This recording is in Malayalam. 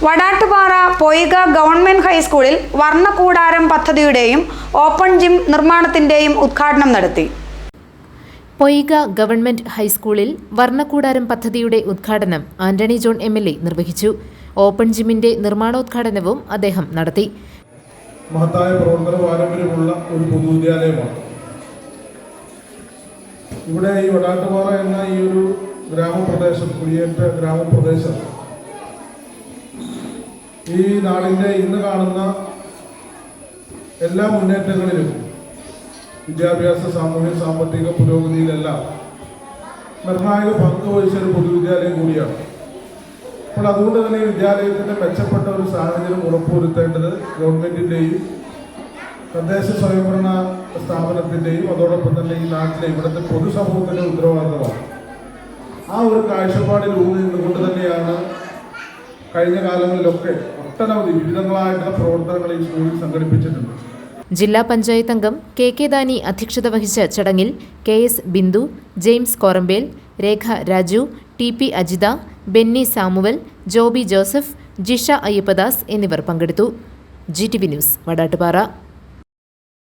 വടാട്ടുപാറ പൊയ്ക ഗവൺമെന്റ് ഹൈസ്കൂളിൽ വർണ്ണകൂടാരം പദ്ധതിയുടെയും ഓപ്പൺ ജിം നിർമ്മാണത്തിന്റെയും ഉദ്ഘാടനം നടത്തി. പൊയ്ക ഗവൺമെന്റ് ഹൈസ്കൂളിൽ വർണ്ണകൂടാരം പദ്ധതിയുടെ ഉദ്ഘാടനം ആന്റണി ജോൺ MLA നിർവഹിച്ചു. ഓപ്പൺ ജിമ്മിന്റെ നിർമ്മാണോദ്ഘാടനവും അദ്ദേഹം നടത്തി. മഹത്തായ പ്രവർത്തന പാരമ്പര്യമുള്ള ഒരു പൊതുവിദ്യാലയമാണ്. ഇവിടെ ഈ വടാട്ടുപാറ എന്ന ഈ ഒരു ഗ്രാമപ്രദേശം, കുടിയേറ്റ ഗ്രാമപ്രദേശം ഈ നാടിൻ്റെ ഇന്ന് കാണുന്ന എല്ലാ മുന്നേറ്റങ്ങളിലും വിദ്യാഭ്യാസ, സാമൂഹ്യ, സാമ്പത്തിക പുരോഗതിയിലെല്ലാം നിർണായക പങ്ക് വഹിച്ച ഒരു പൊതുവിദ്യാലയം കൂടിയാണ്. അപ്പോൾ അതുകൊണ്ട് തന്നെ ഈ വിദ്യാലയത്തിൻ്റെ മെച്ചപ്പെട്ട ഒരു സാഹചര്യം ഉറപ്പുവരുത്തേണ്ടത് ഗവൺമെൻറ്റിൻ്റെയും തദ്ദേശ സ്വയംഭരണ സ്ഥാപനത്തിൻ്റെയും അതോടൊപ്പം തന്നെ ഈ നാട്ടിലെ ഇവിടുത്തെ പൊതുസമൂഹത്തിൻ്റെ ഉത്തരവാദിത്തമാണ്. ആ ഒരു കാഴ്ചപ്പാടിൽ ഊന്നി നിന്നുകൊണ്ട് തന്നെയാണ് കഴിഞ്ഞ കാലങ്ങളിലൊക്കെ ഒട്ടനവധി വിവിധങ്ങളായിട്ടുള്ള പ്രവർത്തനങ്ങൾ ഈ സ്കൂളിൽ സംഘടിപ്പിച്ചിട്ടുണ്ട്. ജില്ലാ പഞ്ചായത്ത് അംഗം KK ദാനി അധ്യക്ഷത വഹിച്ച ചടങ്ങിൽ KS ബിന്ദു, ജെയിംസ് കോറമ്പേൽ, രേഖ രാജു, TP അജിത, ബെന്നി സാമുവൽ, ജോബി ജോസഫ്, ജിഷ അയ്യപ്പദാസ് എന്നിവർ പങ്കെടുത്തു. GTV news, Vadattupara.